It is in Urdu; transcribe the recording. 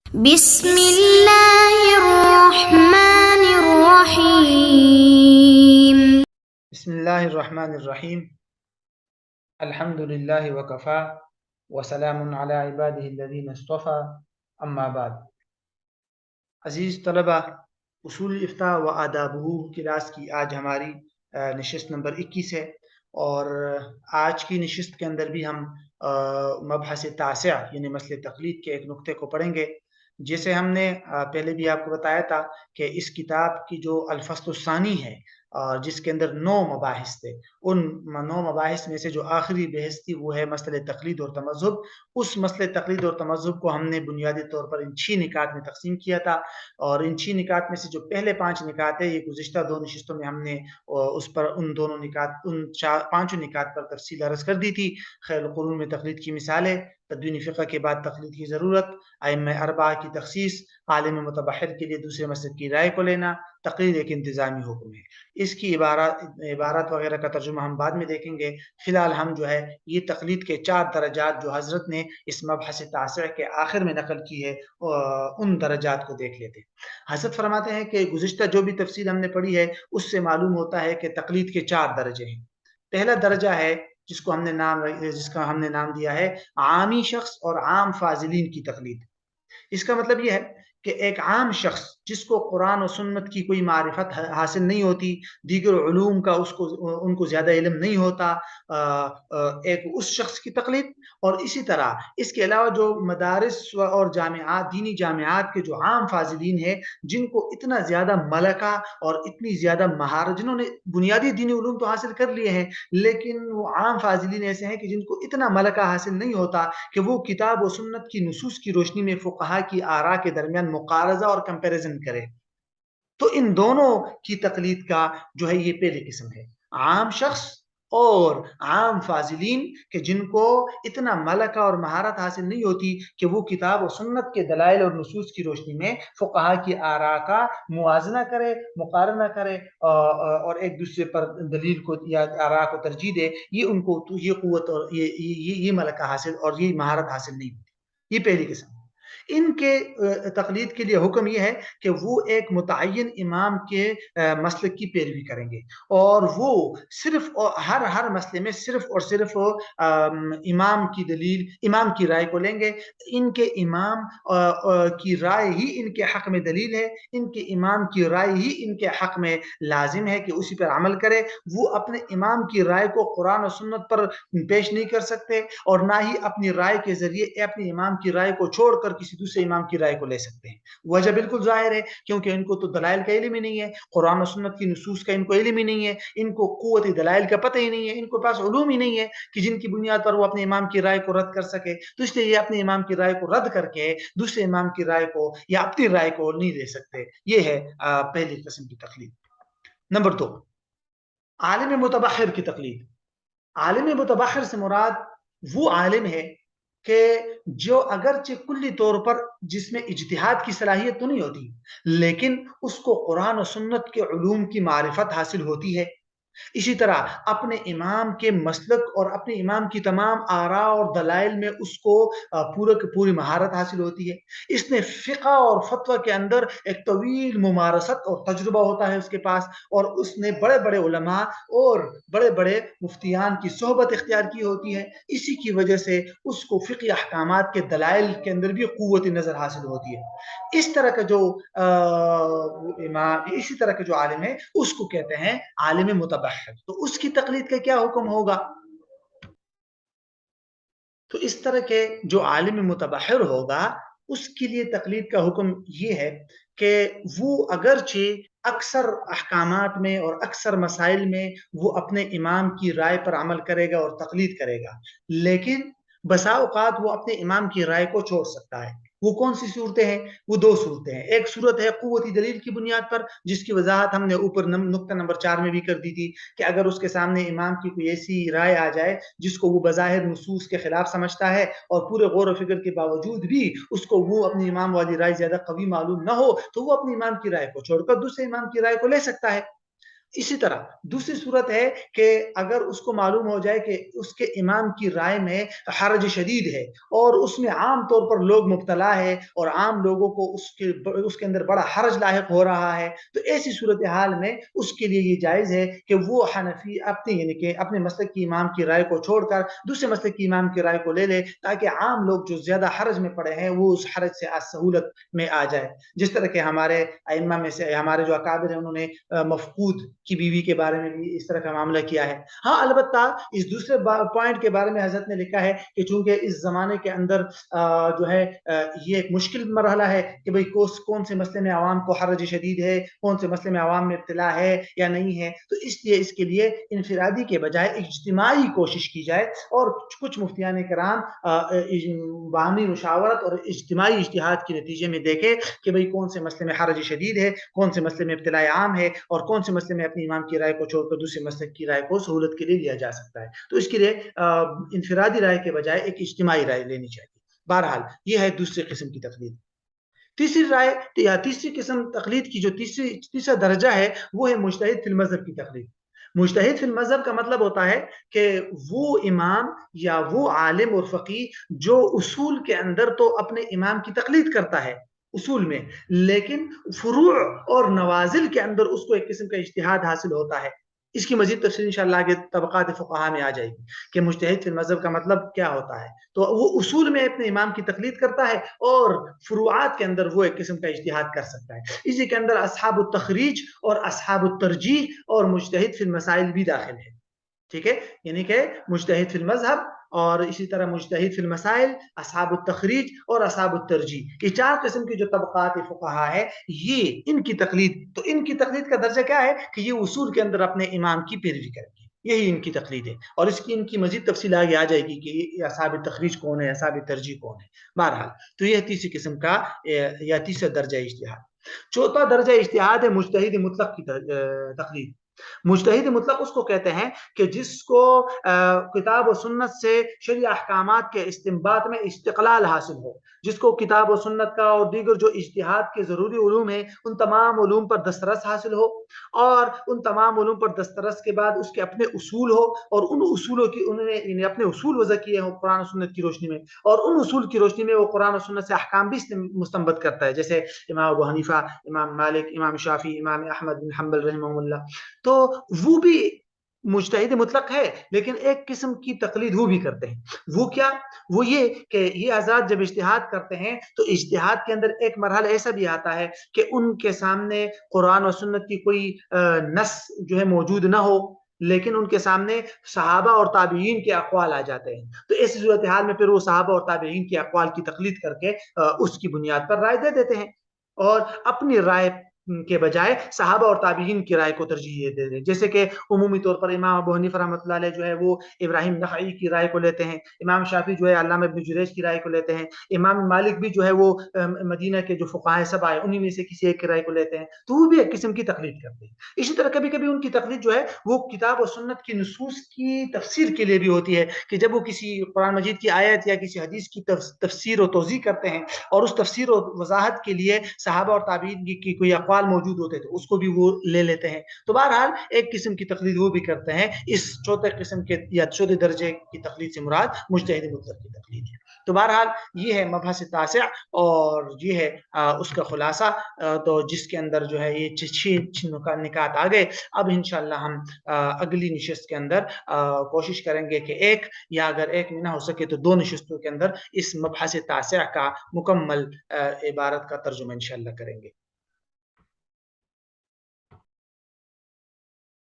بسم اللہ الرحمن الرحیم۔ بسم اللہ الرحمن الرحیم۔ الحمد للہ وکفا وسلام علی عبادہ الذین اصطفیٰ، اما بعد۔ عزیز طلبہ، اصول الافتاء و آدابہ کلاس کی آج ہماری نشست نمبر 21 ہے، اور آج کی نشست کے اندر بھی ہم مبحث تاسع یعنی مسئلہ تقلید کے ایک نقطے کو پڑھیں گے۔ جیسے ہم نے پہلے بھی آپ کو بتایا تھا کہ اس کتاب کی جو الفصل الثانی ہے، جس کے اندر 9 مباحث تھے، ان 9 مباحث میں سے جو آخری بحث تھی وہ ہے مسئلہ تقلید اور تمذہب۔ اس مسئلہ تقلید اور تمذہب کو ہم نے بنیادی طور پر ان 6 نکات میں تقسیم کیا تھا، اور ان 6 نکات میں سے جو پہلے 5 نکات ہیں یہ گزشتہ 2 نشستوں میں ہم نے اس پر ان 5 نکات پر تفصیل عرض کر دی تھی۔ خیر القرون میں تقلید کی مثالیں، تدوین فقہ کے بعد تقلید کی ضرورت، ائمہ اربعہ کی تخصیص، عالم متبحر کے لیے دوسرے مسلک کی رائے کو لینا، تقلید ایک انتظامی حکم ہے۔ اس کی عبارات وغیرہ کا ترجمہ ہم بعد میں دیکھیں گے۔ فی الحال ہم جو ہے یہ تقلید کے 4 درجات جو حضرت نے اس مبحث تاسع کے آخر میں نقل کی ہے ان درجات کو دیکھ لیتے ہیں۔ حضرت فرماتے ہیں کہ گزشتہ جو بھی تفصیل ہم نے پڑھی ہے اس سے معلوم ہوتا ہے کہ تقلید کے 4 درجے ہیں۔ پہلا درجہ ہے جس کا ہم نے نام دیا ہے عامی شخص اور عام فاضلین کی تقلید۔ اس کا مطلب یہ ہے کہ ایک عام شخص جس کو قرآن و سنت کی کوئی معرفت حاصل نہیں ہوتی، دیگر علوم کا ان کو زیادہ علم نہیں ہوتا، ایک اس شخص کی تقلید۔ اور اسی طرح اس کے علاوہ جو مدارس اور جامعات، دینی جامعات کے جو عام فاضلین ہیں، جن کو اتنا زیادہ ملکہ اور اتنی زیادہ مہارت، جنہوں نے بنیادی دینی علوم تو حاصل کر لیے ہیں لیکن وہ عام فاضلین ایسے ہیں کہ جن کو اتنا ملکہ حاصل نہیں ہوتا کہ وہ کتاب و سنت کی نصوص کی روشنی میں فقہا کی آراء کے درمیان مقارضہ اور کمپیریزن کرے، تو ان دونوں کی تقلید کا جو ہے یہ پہلی قسم ہے، عام شخص اور عام فاضلین کہ جن کو اتنا ملکہ اور مہارت حاصل نہیں ہوتی کہ وہ کتاب و سنت کے دلائل اور نصوص کی روشنی میں فقہا کی آراء کا موازنہ کرے، مقارنہ کرے، اور ایک دوسرے پر دلیل کو یا آراء کو ترجیح دے۔ یہ ان کو یہ قوت اور یہ ملکہ حاصل اور یہ مہارت حاصل نہیں ہوتی۔ یہ پہلی قسم۔ ان کے تقلید کے لیے حکم یہ ہے کہ وہ ایک متعین امام کے مسلک کی پیروی کریں گے، اور وہ صرف ہر مسئلے میں صرف اور صرف امام کی دلیل، امام کی رائے کو لیں گے۔ ان کے امام کی رائے ہی ان کے حق میں دلیل ہے، ان کے امام کی رائے ہی ان کے حق میں لازم ہے کہ اسی پر عمل کرے۔ وہ اپنے امام کی رائے کو قرآن و سنت پر پیش نہیں کر سکتے، اور نہ ہی اپنی رائے کے ذریعے اپنے امام کی رائے کو چھوڑ کر کسی دوسرے امام کی رائے کو لے سکتے ہیں۔ وجہ بالکل ظاہر ہے، کیونکہ ان کو تو دلائل کا علم ہی نہیں ہے، قرآن و سنت کی نصوص کا ان کو علم ہی نہیں ہے، ان کو قوت دلائل کا پتہ ہی نہیں ہے، ان کو پاس علوم ہی نہیں ہے کہ جن کی بنیاد پر وہ اپنے امام کی رائے کو رد کر سکے۔ تو اس لیے یہ اپنے امام کی رائے کو رد کر کے دوسرے امام کی رائے کو یا اپنی رائے کو نہیں لے سکتے۔ یہ ہے پہلی قسم کی تقلید۔ نمبر 2، عالم متبحر کی تقلید۔ عالم متبحر سے مراد وہ عالم ہے کہ جو اگرچہ کلی طور پر جس میں اجتہاد کی صلاحیت تو نہیں ہوتی، لیکن اس کو قرآن و سنت کے علوم کی معرفت حاصل ہوتی ہے۔ اسی طرح اپنے امام کے مسلک اور اپنے امام کی تمام آراء اور دلائل میں اس کو پوری مہارت حاصل ہوتی ہے۔ اس نے فقہ اور فتویٰ کے اندر ایک طویل ممارست اور تجربہ ہوتا ہے اس کے پاس، اور اس نے بڑے بڑے علماء اور بڑے بڑے مفتیان کی صحبت اختیار کی ہوتی ہے۔ اسی کی وجہ سے اس کو فقہ احکامات کے دلائل کے اندر بھی قوت نظر حاصل ہوتی ہے۔ اس طرح کا جو عالم ہے اس کو کہتے ہیں عالم متبحر۔ تو اس کی تقلید کا کیا حکم ہوگا؟ تو اس طرح کے جو عالم متبحر ہوگا اس کے لیے تقلید کا حکم یہ ہے کہ وہ اگرچہ اکثر احکامات میں اور اکثر مسائل میں وہ اپنے امام کی رائے پر عمل کرے گا اور تقلید کرے گا، لیکن بسا اوقات وہ اپنے امام کی رائے کو چھوڑ سکتا ہے۔ وہ کون سی صورتیں ہیں؟ وہ 2 صورتیں ہیں۔ ایک صورت ہے قوتی دلیل کی بنیاد پر، جس کی وضاحت ہم نے اوپر نقطہ نمبر 4 میں بھی کر دی تھی، کہ اگر اس کے سامنے امام کی کوئی ایسی رائے آ جائے جس کو وہ بظاہر نصوص کے خلاف سمجھتا ہے، اور پورے غور و فکر کے باوجود بھی اس کو وہ اپنی امام والی رائے زیادہ قوی معلوم نہ ہو، تو وہ اپنی امام کی رائے کو چھوڑ کر دوسرے امام کی رائے کو لے سکتا ہے۔ اسی طرح دوسری صورت ہے کہ اگر اس کو معلوم ہو جائے کہ اس کے امام کی رائے میں حرج شدید ہے اور اس میں عام طور پر لوگ مبتلا ہے اور عام لوگوں کو اس کے اندر بڑا حرج لاحق ہو رہا ہے، تو ایسی صورتحال میں اس کے لیے یہ جائز ہے کہ وہ حنفی یعنی کہ اپنے مسلک کی امام کی رائے کو چھوڑ کر دوسرے مسلک کی امام کی رائے کو لے لے، تاکہ عام لوگ جو زیادہ حرج میں پڑے ہیں وہ اس حرج سے سہولت میں آ جائے۔ جس طرح کہ ہمارے ائمہ میں سے ہمارے جو اکابر ہیں انہوں نے مفقود کی بیوی کے بارے میں بھی اس طرح کا معاملہ کیا ہے۔ ہاں البتہ اس دوسرے پوائنٹ کے بارے میں حضرت نے لکھا ہے کہ چونکہ اس زمانے کے اندر جو ہے یہ ایک مشکل مرحلہ ہے کہ بھئی کون سے مسئلے میں عوام کو حرج شدید ہے، کون سے مسئلے میں عوام میں ابتلا ہے یا نہیں ہے، تو اس لیے اس کے لیے انفرادی کے بجائے اجتماعی کوشش کی جائے اور کچھ مفتیان کرام باہمی مشاورت اور اجتماعی اجتہاد کے نتیجے میں دیکھے کہ بھئی کون سے مسئلے میں حرج شدید ہے، کون سے مسئلے میں ابتلا عام ہے اور کون سے مسئلے میں اپنی امام کی رائے کو چھوڑ کر دوسرے مسلک کی رائے کو سہولت کے لیے لیا جا سکتا ہے۔ تو اس کے لیے انفرادی رائے کے بجائے ایک اجتماعی رائے لینی چاہیے۔ بہرحال یہ ہے دوسری قسم کی تقلید۔ تیسری رائے یا تیسری قسم تقلید کی جو تیسرا درجہ ہے وہ ہے مجتہد فی المذہب کی تقلید۔ مجتہد فی المذہب کا مطلب ہوتا ہے کہ وہ امام یا وہ عالم اور فقیہ جو اصول کے اندر تو اپنے امام کی تقلید کرتا ہے اصول میں، لیکن فروع اور نوازل کے اندر اس کو ایک قسم کا اجتہاد حاصل ہوتا ہے۔ اس کی مزید تفصیل انشاءاللہ آگے طبقات فقہا میں آ جائے گی کہ مجتہد فی المذہب کا مطلب کیا ہوتا ہے۔ تو وہ اصول میں اپنے امام کی تقلید کرتا ہے اور فروعات کے اندر وہ ایک قسم کا اجتہاد کر سکتا ہے۔ اسی کے اندر اصحاب التخریج اور اصحاب الترجیح اور مجتہد فی المسائل بھی داخل ہے، ٹھیک ہے، یعنی کہ مجتہد فی المذہب اور اسی طرح مجتہد فی المسائل، اصحاب التخریج اور اصحاب الترجیح، یہ چار قسم کی جو طبقات فقہا ہے یہ ان کی تقلید، تو ان کی تقلید کا درجہ کیا ہے کہ یہ اصول کے اندر اپنے امام کی پیروی کریں گے، یہی ان کی تقلید ہے۔ اور اس کی ان کی مزید تفصیل آگے آ جائے گی کہ یہ اصحاب التخریج کون ہے، اصحاب الترجیح کون ہے۔ بہرحال تو یہ تیسری قسم کا یا تیسرا درجہ اجتہاد۔ چوتھا درجہ اجتہاد ہے مجتہد مطلق کی تقلید۔ مجتہد مطلق اس کو کہتے ہیں کہ جس کو کتاب و سنت سے شرعی احکامات کے استنباط میں استقلال حاصل ہو، جس کو کتاب و سنت کا اور دیگر جو اجتہاد کے ضروری علوم ہیں ان تمام علوم پر دسترس حاصل ہو، اور ان تمام علوم پر دسترس کے بعد اس کے اپنے اصول ہو اور ان اصولوں کی انہوں نے اپنے اصول وضع کیے ہوں قرآن و سنت کی روشنی میں، اور ان اصول کی روشنی میں وہ قرآن و سنت سے احکام بھی مستنبط کرتا ہے، جیسے امام ابو حنیفہ، امام مالک، امام شافعی، امام احمد بن حنبل رحمہ اللہ۔ تو وہ بھی مجتہد مطلق ہے، لیکن ایک قسم کی تقلید وہ بھی کرتے ہیں۔ وہ کیا؟ وہ یہ کہ یہ حضرات جب اجتہاد کرتے ہیں تو اجتہاد کے اندر ایک مرحلہ ایسا بھی آتا ہے کہ ان کے سامنے قرآن و سنت کی کوئی نص جو ہے موجود نہ ہو، لیکن ان کے سامنے صحابہ اور تابعین کے اقوال آ جاتے ہیں، تو ایسی صورتحال میں پھر وہ صحابہ اور تابعین کے اقوال کی تقلید کر کے اس کی بنیاد پر رائے دے دیتے ہیں اور اپنی رائے کے بجائے صحابہ اور تابعین کی رائے کو ترجیح دے دیں۔ جیسے کہ عمومی طور پر امام ابو حنیفہ رحمۃ اللہ علیہ جو ہے وہ ابراہیم نخعی کی رائے کو لیتے ہیں، امام شافعی جو ہے علامہ ابن جریج کی رائے کو لیتے ہیں، امام مالک بھی جو ہے وہ مدینہ کے جو فقہاء سبع ہیں انہی میں سے کسی ایک کی رائے کو لیتے ہیں، تو وہ بھی ایک قسم کی تقلید کرتے ہیں۔ اسی طرح کبھی کبھی ان کی تقلید جو ہے وہ کتاب و سنت کی نصوص کی تفسیر کے لیے بھی ہوتی ہے، کہ جب وہ کسی قرآن مجید کی آیت یا کسی حدیث کی تفسیر و توضیح کرتے ہیں اور اس تفسیر و وضاحت کے لیے صحابہ اور تابعین کی کوئی اقوال موجود ہوتے تو اس کو بھی وہ لے لیتے ہیں۔ تو بہرحال ایک قسم کی تقلید وہ بھی کرتے ہیں۔ اس چوتھے قسم کے یا چوتھے درجے کی تقلید سے مراد مجتہد مطلق کی تقلید ہے۔ تو بہرحال یہ ہے مبحث تاسع اور یہ ہے اس کا خلاصہ، تو جس کے اندر جو ہے یہ چھ نکات آ گئے۔ اب انشاءاللہ ہم اگلی نشست کے اندر کوشش کریں گے کہ ایک یا اگر ایک میں نہ ہو سکے تو دو نشستوں کے اندر اس مبحث تاسع کا مکمل عبارت کا ترجمہ انشاءاللہ کریں گے۔